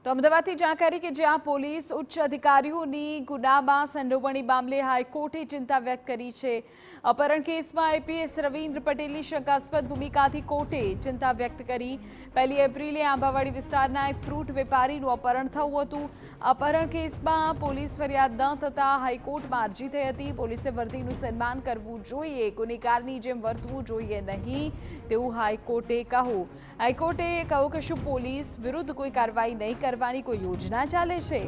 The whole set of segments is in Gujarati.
તો અમદાવાદથી જાણકારી કે જ્યાં પોલીસ ઉચ્ચ અધિકારીઓની ગુનામાં સંડોવણી મામલે હાઈકોર્ટે ચિંતા વ્યક્ત કરી છે। અપહરણ કેસમાં આઈપીએસ રવિન્દ્ર પટેલની શંકાસ્પદ ભૂમિકાથી કોર્ટે ચિંતા વ્યક્ત કરી। 1 એપ્રિલે આંબાવાડી વિસ્તારના એક ફ્રૂટ વેપારીનું અપહરણ થયું હતું। અપહરણ કેસમાં પોલીસ ફરિયાદ ન થતાં હાઈકોર્ટમાં અરજી થઈ હતી। પોલીસે વર્દીનું સન્માન કરવું જોઈએ, ગુનેગારની જેમ વર્તવું જોઈએ નહીં તેવું હાઈકોર્ટે કહ્યું। હાઈકોર્ટે કહ્યું કે શું પોલીસ વિરુદ્ધ કોઈ કાર્યવાહી નહીં કરવાની કોઈ યોજના ચાલે છે?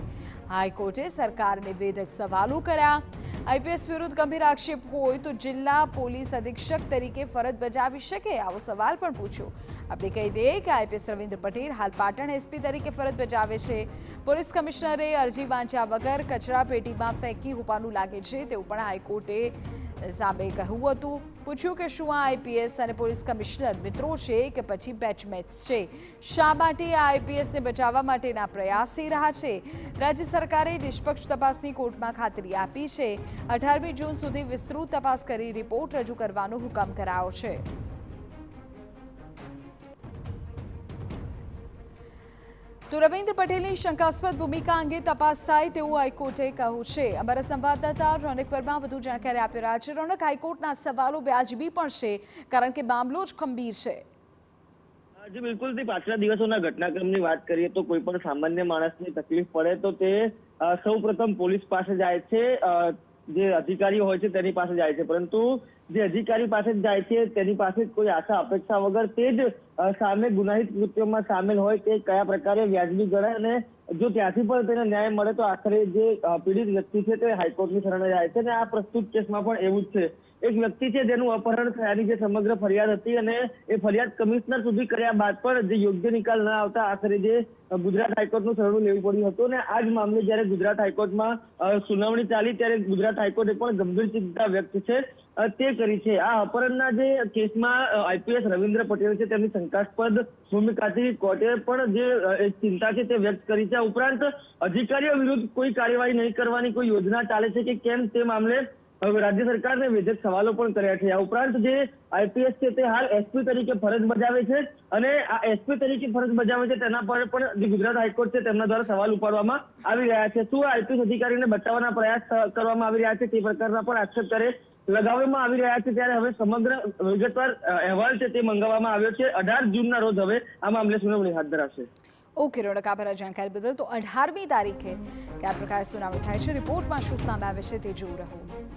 હાઈકોર્ટે સરકારને વેધક સવાલો કર્યા। આઈપીએસ વિરુદ્ધ ગંભીર આક્ષેપ હોય તો જિલ્લા પોલીસ અધિક્ષક તરીકે ફરજ બજાવી શકે, આવો સવાલ પણ પૂછ્યો। આપણે કહી દઈએ કે આઈપીએસ રવિન્દ્ર પટેલ હાલ પાટણ એસપી તરીકે ફરજ બજાવે છે। પોલીસ કમિશનરે અરજી વાંચ્યા વગર કચરા પેટીમાં ફેંકી હોવાનું લાગે છે તેવું પણ હાઈકોર્ટે સામે કહ્યું હતું। પૂછ્યું કે શું આ આઈપીએસ અને પોલીસ કમિશનર મિત્રો છે કે પછી બેચમેટ્સ છે? શા માટે આ આઈપીએસને બચાવવા માટેના પ્રયાસ થઈ રહ્યા છે? રાજ્ય સરકારે નિષ્પક્ષ તપાસની કોર્ટમાં ખાતરી આપી છે। 18મી જૂન સુધી વિસ્તૃત તપાસ કરી રિપોર્ટ રજૂ કરવાનો હુકમ કરાયો છે। તો રવિન્દ્ર પટેલની શંકાસ્પદ ભૂમિકા અંગે તપાસ થાય તેવું હાઈકોર્ટે કહ્યું છે। અમારા સંવાદદાતા રોનક વર્મા વધુ જાણકારી આપી રહ્યા છે। રોનક, હાઈકોર્ટના સવાલો વ્યાજબી પણ છે કારણ કે મામલો જ ગંભીર છે। જી બિલકુલ, તે પાછલા દિવસોના ઘટનાક્રમની વાત કરીએ તો કોઈ પણ સામાન્ય માણસને તકલીફ પડે તો તે સૌપ્રથમ પોલીસ પાસે જાય છે, જે અધિકારીઓ હોય છે તેની પાસે જાય છે, પરંતુ જે અધિકારી પાસે જાય છે તેની પાસે કોઈ આશા અપેક્ષા વગર તે જ સામે ગુનાહિત કૃત્યોમાં સામેલ હોય તે કયા પ્રકારે વ્યાજબી ગણાય અને જો ત્યાંથી પણ તેને ન્યાય મળે તો આખરે જે પીડિત વ્યક્તિ છે તે હાઈકોર્ટની શરણે જાય છે। અને આ પ્રસ્તુત કેસમાં પણ એવું જ છે। એક વ્યક્તિ છે જેનું અપહરણ થયાની જે સમગ્ર ફરિયાદ હતી અને એ ફરિયાદ કમિશનર સુધી કર્યા બાદ પણ જે યોગ્ય નિકાલ ન આવતા આખરે જે ગુજરાત હાઈકોર્ટનું શરણું લેવું પડ્યું હતું। અને આ જ મામલે જ્યારે ગુજરાત હાઈકોર્ટમાં સુનાવણી ચાલી ત્યારે ગુજરાત હાઈકોર્ટે પણ ગંભીર ચિંતા વ્યક્ત તે કરી છે। આ અપહરણના જે કેસમાં આઈપીએસ રવિન્દ્ર પટેલ છે તેમની શંકાસ્પદ ભૂમિકાથી કોર્ટે પણ જે ચિંતા છે તે વ્યક્ત કરી છે। ઉપરાંત અધિકારીઓ વિરુદ્ધ કોઈ કાર્યવાહી નહીં કરવાની કોઈ યોજના ચાલે છે કે કેમ તે મામલે રાજ્ય સરકારને વેધક સવાલો પણ કર્યા છે। આ ઉપરાંત જે આઈપીએસ છે તે હાલ એસપી તરીકે ફરજ બજાવે છે અને આ એસપી તરીકે ફરજ બજાવે છે તેના પર પણ જે ગુજરાત હાઈકોર્ટ છે તેમના દ્વારા સવાલ ઉપાડવામાં આવી રહ્યા છે। શું આઈપીએસ અધિકારીને બચાવવાના પ્રયાસ કરવામાં આવી રહ્યા છે તે પ્રકારના પણ આક્ષેપ લગાવવામાં આવી રહ્યા છે। ત્યારે હવે સમગ્ર વિગતવાર અહેવાલ છે તે મંગાવવામાં આવ્યો છે। 18 જૂનના રોજ હવે આ મામલે સુનાવણી હાથ ધરાશે। ઓકે રોનક, આભાર જાણકારી બદલ। તો 18મી તારીખે કયા પ્રકારે સુનાવણી થાય છે, રિપોર્ટમાં શું સામે આવે છે તે જોવું રહ્યું।